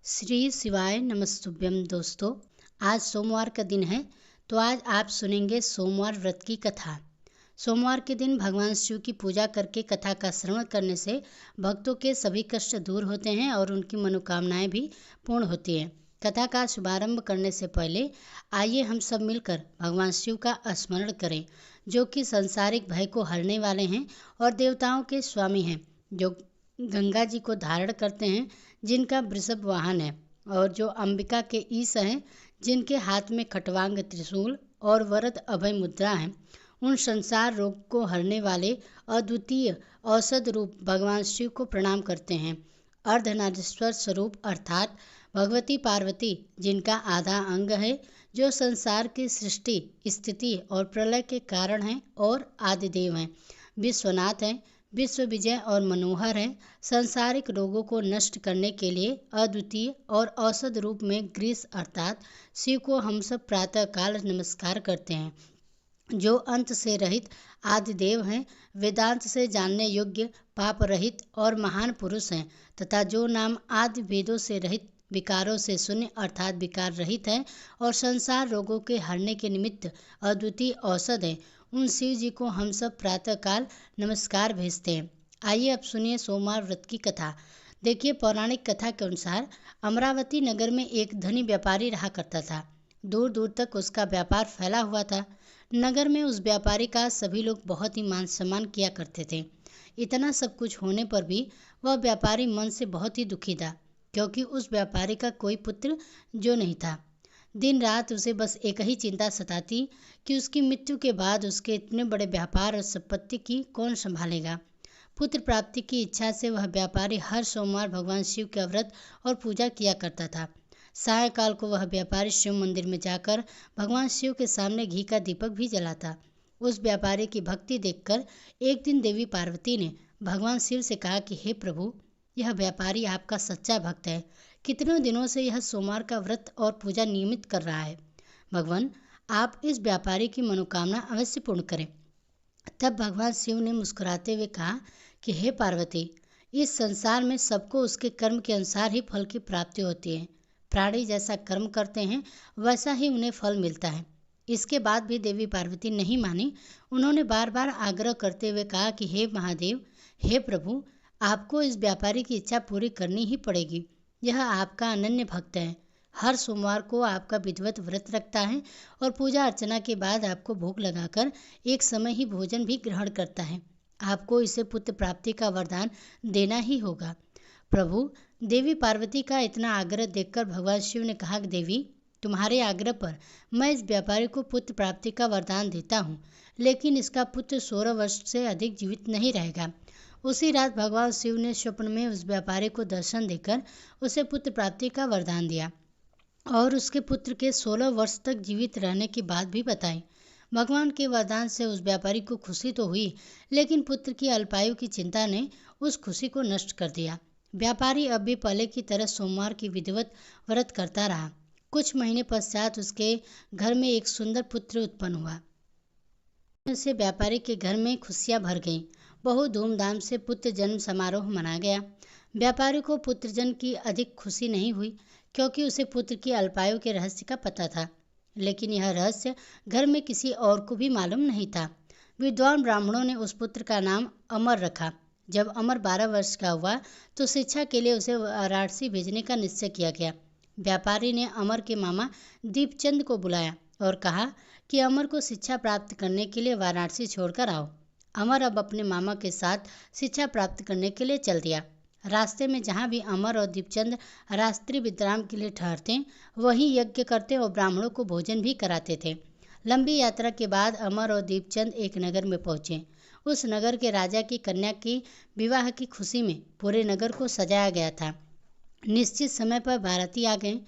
श्री शिवाय नमस्तुभ्यम। दोस्तों, आज सोमवार का दिन है, तो आज आप सुनेंगे सोमवार व्रत की कथा। सोमवार के दिन भगवान शिव की पूजा करके कथा का श्रवण करने से भक्तों के सभी कष्ट दूर होते हैं और उनकी मनोकामनाएं भी पूर्ण होती हैं। कथा का शुभारंभ करने से पहले आइए हम सब मिलकर भगवान शिव का स्मरण करें, जो कि सांसारिक भय को हरने वाले हैं और देवताओं के स्वामी हैं, जो गंगा जी को धारण करते हैं, जिनका वृषभ वाहन है, और जो अंबिका के ईश हैं, जिनके हाथ में खटवांग त्रिशूल और वरद अभय मुद्रा है। उन संसार रोग को हरने वाले अद्वितीय औषध रूप भगवान शिव को प्रणाम करते हैं। अर्धनारीश्वर स्वरूप अर्थात भगवती पार्वती, जिनका आधा अंग है, जो संसार की सृष्टि, स्थिति और प्रलय के कारण हैं और आदिदेव हैं। विश्वनाथ हैं, विश्व विजय और मनोहर है। सांसारिक रोगों को नष्ट करने के लिए अद्वितीय और औषध रूप में ग्रीस अर्थात शिव को हम सब प्रातः काल नमस्कार करते हैं, जो अंत से रहित आदिदेव हैं, वेदांत से जानने योग्य, पाप रहित और महान पुरुष हैं, तथा जो नाम आदि वेदों से रहित, विकारों से शून्य अर्थात विकार रहित है और संसार रोगों के हरने के निमित्त अद्वितीय औषध है। उन शिव जी को हम सब प्रातः काल नमस्कार भेजते हैं। आइए अब सुनिए सोमवार व्रत की कथा। देखिए, पौराणिक कथा के अनुसार अमरावती नगर में एक धनी व्यापारी रहा करता था। दूर दूर तक उसका व्यापार फैला हुआ था। नगर में उस व्यापारी का सभी लोग बहुत ही मान सम्मान किया करते थे। इतना सब कुछ होने पर भी वह व्यापारी मन से बहुत ही दुखी था, क्योंकि उस व्यापारी का कोई पुत्र जो नहीं था। दिन रात उसे बस एक ही चिंता सताती कि उसकी मृत्यु के बाद उसके इतने बड़े व्यापार और संपत्ति की कौन संभालेगा। पुत्र प्राप्ति की इच्छा से वह व्यापारी हर सोमवार भगवान शिव का व्रत और पूजा किया करता था। सायंकाल को वह व्यापारी शिव मंदिर में जाकर भगवान शिव के सामने घी का दीपक भी जलाता। उस व्यापारी की भक्ति देखकर एक दिन देवी पार्वती ने भगवान शिव से कहा कि हे प्रभु, यह व्यापारी आपका सच्चा भक्त है। कितने दिनों से यह सोमवार का व्रत और पूजा नियमित कर रहा है। भगवान, आप इस व्यापारी की मनोकामना अवश्य पूर्ण करें। तब भगवान शिव ने मुस्कुराते हुए कहा कि हे पार्वती, इस संसार में सबको उसके कर्म के अनुसार ही फल की प्राप्ति होती है। प्राणी जैसा कर्म करते हैं, वैसा ही उन्हें फल मिलता है। इसके बाद भी देवी पार्वती नहीं मानी। उन्होंने बार बार आग्रह करते हुए कहा कि हे महादेव, हे प्रभु, आपको इस व्यापारी की इच्छा पूरी करनी ही पड़ेगी। यह आपका अनन्य भक्त है। हर सोमवार को आपका विधिवत व्रत रखता है और पूजा अर्चना के बाद आपको भोग लगाकर एक समय ही भोजन भी ग्रहण करता है। आपको इसे पुत्र प्राप्ति का वरदान देना ही होगा। प्रभु, देवी पार्वती का इतना आग्रह देखकर भगवान शिव ने कहा कि देवी, तुम्हारे आग्रह पर मैं इस व्यापारी को पुत्र प्राप्ति का वरदान देता हूँ, लेकिन इसका पुत्र 16 वर्ष से अधिक जीवित नहीं रहेगा। उसी रात भगवान शिव ने स्वप्न में उस व्यापारी को दर्शन देकर उसे पुत्र प्राप्ति का वरदान दिया और उसके पुत्र के 16 वर्ष तक जीवित रहने की बात भी बताई। भगवान के वरदान से उस व्यापारी को खुशी तो हुई, लेकिन पुत्र की अल्पायु की चिंता ने उस खुशी को नष्ट कर दिया। व्यापारी अब भी पहले की तरह सोमवार की विधिवत व्रत करता रहा। कुछ महीने पश्चात उसके घर में एक सुंदर पुत्र उत्पन्न हुआ। से व्यापारी के घर में खुशियां भर गईं। बहुत धूमधाम से पुत्र जन्म समारोह मनाया गया। व्यापारी को पुत्र जन्म की अधिक खुशी नहीं हुई, क्योंकि उसे पुत्र की अल्पायु के रहस्य का पता था, लेकिन यह रहस्य घर में किसी और को भी मालूम नहीं था। विद्वान ब्राह्मणों ने उस पुत्र का नाम अमर रखा। जब अमर 12 वर्ष का हुआ तो शिक्षा के लिए उसे वाराणसी भेजने का निश्चय किया गया। व्यापारी ने अमर के मामा दीपचंद को बुलाया और कहा कि अमर को शिक्षा प्राप्त करने के लिए वाराणसी छोड़कर आओ। अमर अब अपने मामा के साथ शिक्षा प्राप्त करने के लिए चल दिया। रास्ते में जहाँ भी अमर और दीपचंद रात्रि विश्राम के लिए ठहरते, वहीं यज्ञ करते और ब्राह्मणों को भोजन भी कराते थे। लंबी यात्रा के बाद अमर और दीपचंद एक नगर में पहुँचे। उस नगर के राजा की कन्या की विवाह की खुशी में पूरे नगर को सजाया गया था। निश्चित समय पर बाराती आ गए,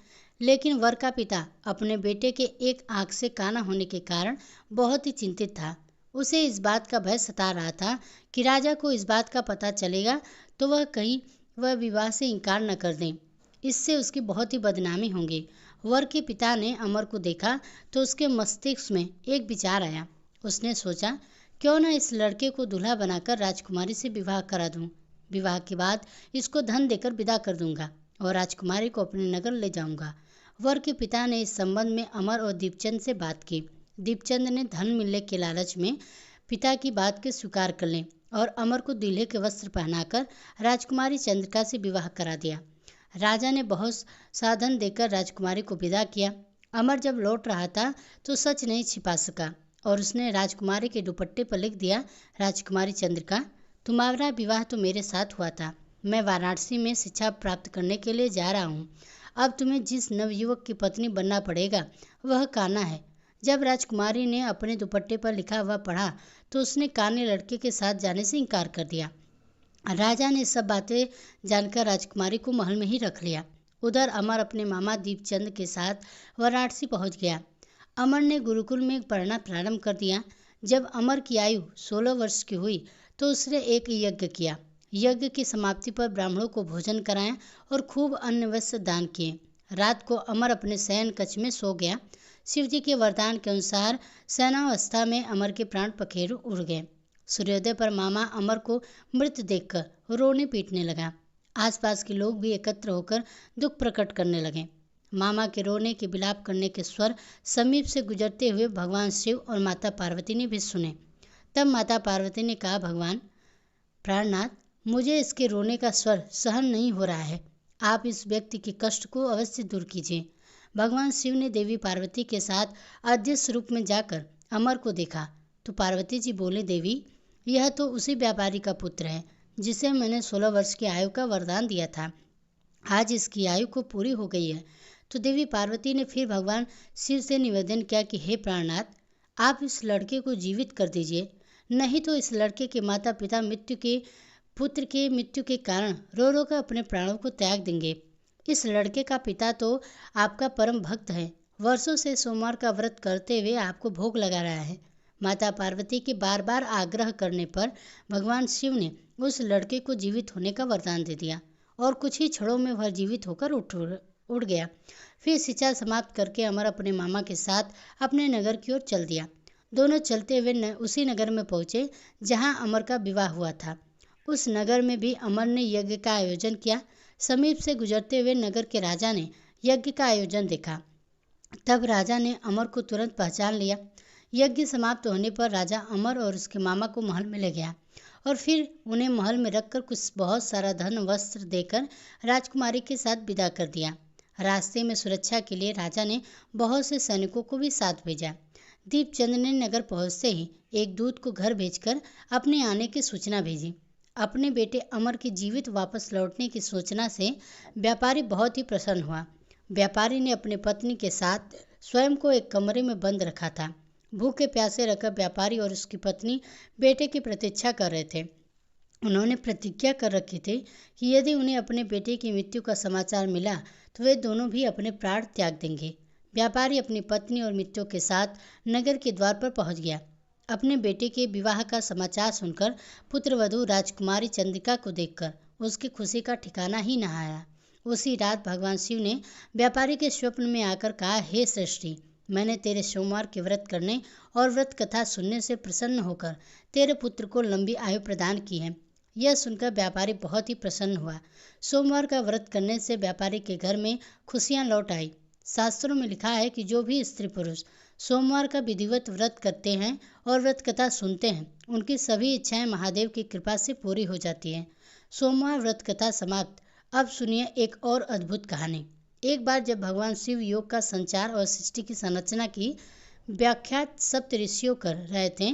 लेकिन वर का पिता अपने बेटे के एक आंख से काना होने के कारण बहुत ही चिंतित था। उसे इस बात का भय सता रहा था कि राजा को इस बात का पता चलेगा तो वह विवाह से इनकार न कर दें। इससे उसकी बहुत ही बदनामी होगी। वर के पिता ने अमर को देखा तो उसके मस्तिष्क में एक विचार आया। उसने सोचा, क्यों न इस लड़के को दूल्हा बनाकर राजकुमारी से विवाह करा दूं। विवाह के बाद इसको धन देकर विदा कर दूंगा और राजकुमारी को अपने नगर ले जाऊंगा। वर के पिता ने इस संबंध में अमर और दीपचंद से बात की। दीपचंद ने धन मिलने के लालच में पिता की बात के स्वीकार कर लें और अमर को दूल्हे के वस्त्र पहनाकर राजकुमारी चंद्रिका से विवाह करा दिया। राजा ने बहुत साधन देकर राजकुमारी को विदा किया। अमर जब लौट रहा था तो सच नहीं छिपा सका और उसने राजकुमारी के दुपट्टे पर लिख दिया, राजकुमारी चंद्रिका, तुम्हारा विवाह तो मेरे साथ हुआ था। मैं वाराणसी में शिक्षा प्राप्त करने के लिए जा रहा हूँ। अब तुम्हें जिस नवयुवक की पत्नी बनना पड़ेगा वह कान्हा है। जब राजकुमारी ने अपने दुपट्टे पर लिखा हुआ पढ़ा तो उसने कान्हे लड़के के साथ जाने से इनकार कर दिया। राजा ने सब बातें जानकर राजकुमारी को महल में ही रख लिया। उधर अमर अपने मामा दीपचंद के साथ वाराणसी पहुंच गया। अमर ने गुरुकुल में पढ़ना प्रारंभ कर दिया। जब अमर की आयु 16 वर्ष की हुई तो उसने एक यज्ञ किया। यज्ञ की समाप्ति पर ब्राह्मणों को भोजन कराया और खूब अन्न वस्त्र दान किए। रात को अमर अपने शयन कक्ष में सो गया। शिवजी के वरदान के अनुसार शयनावस्था में अमर के प्राण पखेरु उड़ गए। सूर्योदय पर मामा अमर को मृत देखकर रोने पीटने लगा। आसपास के लोग भी एकत्र होकर दुख प्रकट करने लगे। मामा के रोने के विलाप करने के स्वर समीप से गुजरते हुए भगवान शिव और माता पार्वती ने भी सुने। तब माता पार्वती ने कहा, भगवान प्राणनाथ, मुझे इसके रोने का स्वर सहन नहीं हो रहा है। आप इस व्यक्ति के कष्ट को अवश्य दूर कीजिए। भगवान शिव ने देवी पार्वती के साथ अदृश्य रूप में जाकर अमर को देखा तो पार्वती जी बोले, देवी, यह तो उसी व्यापारी का पुत्र है जिसे मैंने 16 वर्ष की आयु का वरदान दिया था। आज इसकी आयु को पूरी हो गई है। तो देवी पार्वती ने फिर भगवान शिव से निवेदन किया कि हे प्राणनाथ, आप इस लड़के को जीवित कर दीजिए, नहीं तो इस लड़के के माता पिता पुत्र के मृत्यु के कारण रो रो कर अपने प्राणों को त्याग देंगे। इस लड़के का पिता तो आपका परम भक्त है, वर्षों से सोमवार का व्रत करते हुए आपको भोग लगा रहा है। माता पार्वती के बार बार आग्रह करने पर भगवान शिव ने उस लड़के को जीवित होने का वरदान दे दिया और कुछ ही क्षणों में वह जीवित होकर उड़ गया। फिर शिक्षा समाप्त करके अमर अपने मामा के साथ अपने नगर की ओर चल दिया। दोनों चलते हुए उसी नगर में पहुंचे जहां अमर का विवाह हुआ था। उस नगर में भी अमर ने यज्ञ का आयोजन किया। समीप से गुजरते हुए नगर के राजा ने यज्ञ का आयोजन देखा। तब राजा ने अमर को तुरंत पहचान लिया। यज्ञ समाप्त होने पर राजा अमर और उसके मामा को महल में ले गया और फिर उन्हें महल में रखकर कुछ बहुत सारा धन वस्त्र देकर राजकुमारी के साथ विदा कर दिया। रास्ते में सुरक्षा के लिए राजा ने बहुत से सैनिकों को भी साथ भेजा। दीपचंद ने नगर पहुंचते ही एक दूत को घर भेजकर अपने आने की सूचना भेजी। अपने बेटे अमर के जीवित वापस लौटने की सूचना से व्यापारी बहुत ही प्रसन्न हुआ। व्यापारी ने अपनी पत्नी के साथ स्वयं को एक कमरे में बंद रखा था। भूखे प्यासे रहकर व्यापारी और उसकी पत्नी बेटे की प्रतीक्षा कर रहे थे। उन्होंने प्रतिज्ञा कर रखी थी कि यदि उन्हें अपने बेटे की मृत्यु का समाचार मिला तो वे दोनों भी अपने प्राण त्याग देंगे। व्यापारी अपनी पत्नी और मित्रों के साथ नगर के द्वार पर पहुंच गया। अपने बेटे के विवाह का समाचार सुनकर पुत्रवधू राजकुमारी चंद्रिका को देखकर उसकी खुशी का ठिकाना ही न आया। उसी रात भगवान शिव ने व्यापारी के स्वप्न में आकर कहा, हे सृष्टि, मैंने तेरे सोमवार के व्रत करने और व्रत कथा सुनने से प्रसन्न होकर तेरे पुत्र को लंबी आयु प्रदान की है। यह सुनकर व्यापारी बहुत ही प्रसन्न हुआ। सोमवार का व्रत करने से व्यापारी के घर में खुशियां लौट आई। शास्त्रों में लिखा है कि जो भी स्त्री पुरुष सोमवार का विधिवत व्रत करते हैं और व्रत कथा सुनते हैं, उनकी सभी इच्छाएं महादेव की कृपा से पूरी हो जाती हैं। सोमवार व्रत कथा समाप्त। अब सुनिए एक और अद्भुत कहानी। एक बार जब भगवान शिव योग का संचार और सृष्टि की संरचना की व्याख्या सप्त ऋषियों कर रहे थे,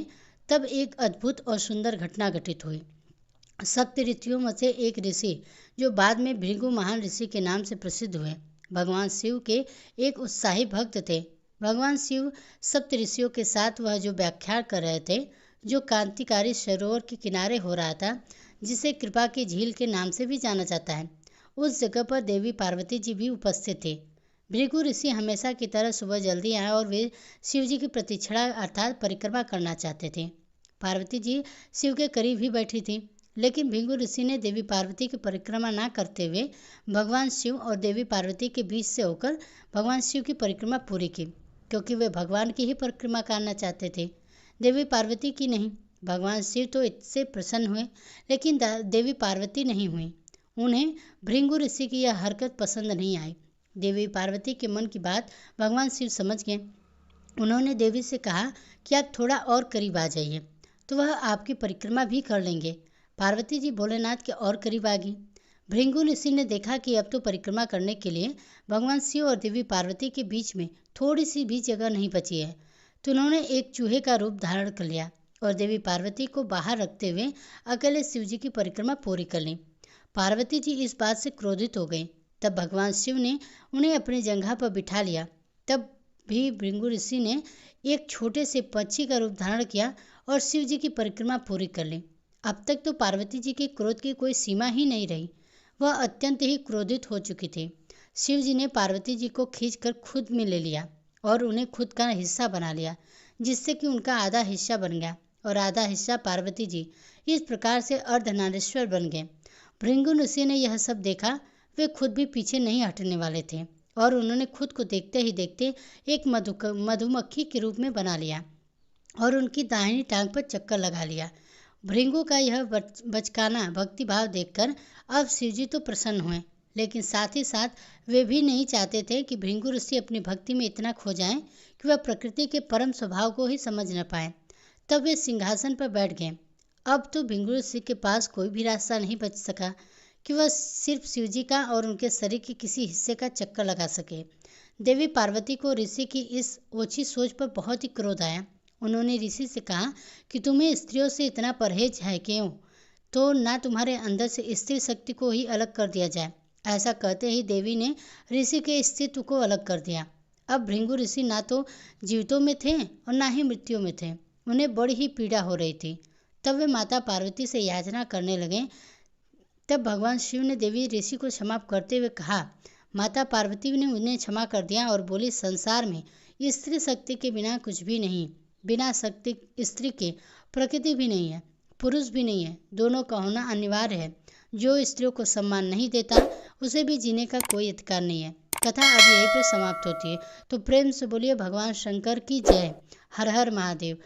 तब एक अद्भुत और सुंदर घटना घटित हुई। सप्त ऋषियों में से एक ऋषि, जो बाद में भृगु महान ऋषि के नाम से प्रसिद्ध हुए, भगवान शिव के एक उत्साही भक्त थे। भगवान शिव सप्त ऋषियों के साथ वह जो व्याख्यान कर रहे थे, जो क्रांतिकारी सरोवर के किनारे हो रहा था, जिसे कृपा की झील के नाम से भी जाना जाता है, उस जगह पर देवी पार्वती जी भी उपस्थित थे। भृगु ऋषि हमेशा की तरह सुबह जल्दी आए और वे शिव जी की प्रतीक्षा अर्थात परिक्रमा करना चाहते थे। पार्वती जी शिव के करीब ही बैठी थी, लेकिन भृगु ऋषि ने देवी पार्वती की परिक्रमा ना करते हुए भगवान शिव और देवी पार्वती के बीच से होकर भगवान शिव की परिक्रमा पूरी की, क्योंकि वे भगवान की ही परिक्रमा करना चाहते थे, देवी पार्वती की नहीं। भगवान शिव तो इससे प्रसन्न हुए, लेकिन देवी पार्वती नहीं हुई। उन्हें भृंगु ऋषि की यह हरकत पसंद नहीं आई। देवी पार्वती के मन की बात भगवान शिव समझ गए। उन्होंने देवी से कहा कि आप थोड़ा और करीब आ जाइए तो वह आपकी परिक्रमा भी कर लेंगे। पार्वती जी भोलेनाथ के और करीब आ गई। भृंगु ऋषि ने देखा कि अब तो परिक्रमा करने के लिए भगवान शिव और देवी पार्वती के बीच में थोड़ी सी भी जगह नहीं बची है, तो उन्होंने एक चूहे का रूप धारण कर लिया और देवी पार्वती को बाहर रखते हुए अकेले शिव जी की परिक्रमा पूरी कर ली। पार्वती जी इस बात से क्रोधित हो गई। तब भगवान शिव ने उन्हें अपनी जंघा पर बिठा लिया। तब भी भृंगु ऋषि ने एक छोटे से पक्षी का रूप धारण किया और शिव जी की परिक्रमा पूरी कर ली। अब तक तो पार्वती जी के क्रोध की कोई सीमा ही नहीं रही। वह अत्यंत ही क्रोधित हो चुकी थी। शिव जी ने पार्वती जी को खींचकर खुद में ले लिया और उन्हें खुद का हिस्सा बना लिया, जिससे कि उनका आधा हिस्सा बन गया और आधा हिस्सा पार्वती जी। इस प्रकार से अर्धनारीश्वर बन गए। भृंगु ऋषि ने यह सब देखा। वे खुद भी पीछे नहीं हटने वाले थे और उन्होंने खुद को देखते ही देखते एक मधुमक्खी के रूप में बना लिया और उनकी दाहिनी टांग पर चक्कर लगा लिया। भृंगु का यह बचकाना भक्तिभाव देखकर अब शिवजी तो प्रसन्न हुए, लेकिन साथ ही साथ वे भी नहीं चाहते थे कि भृंगु ऋषि अपनी भक्ति में इतना खो जाएं कि वह प्रकृति के परम स्वभाव को ही समझ न पाए। तब वे सिंहासन पर बैठ गए। अब तो भृंगु ऋषि के पास कोई भी रास्ता नहीं बच सका कि वह सिर्फ शिवजी का और उनके शरीर के किसी हिस्से का चक्कर लगा सके। देवी पार्वती को ऋषि की इस ओछी सोच पर बहुत ही क्रोध आया। उन्होंने ऋषि से कहा कि तुम्हें स्त्रियों से इतना परहेज है क्यों? तो ना तुम्हारे अंदर से स्त्री शक्ति को ही अलग कर दिया जाए। ऐसा कहते ही देवी ने ऋषि के अस्तित्व को अलग कर दिया। अब भृंगु ऋषि ना तो जीवितों में थे और ना ही मृत्यु में थे। उन्हें बड़ी ही पीड़ा हो रही थी। तब वे माता पार्वती से याचना करने लगे। तब भगवान शिव ने देवी ऋषि को क्षमा करते हुए कहा। माता पार्वती ने उन्हें क्षमा कर दिया और बोली, संसार में स्त्री शक्ति के बिना कुछ भी नहीं। बिना शक्ति स्त्री के प्रकृति भी नहीं है, पुरुष भी नहीं है। दोनों का होना अनिवार्य है। जो स्त्रियों को सम्मान नहीं देता उसे भी जीने का कोई अधिकार नहीं है। कथा अब यहीं पर समाप्त होती है। तो प्रेम से बोलिए भगवान शंकर की जय। हर हर महादेव।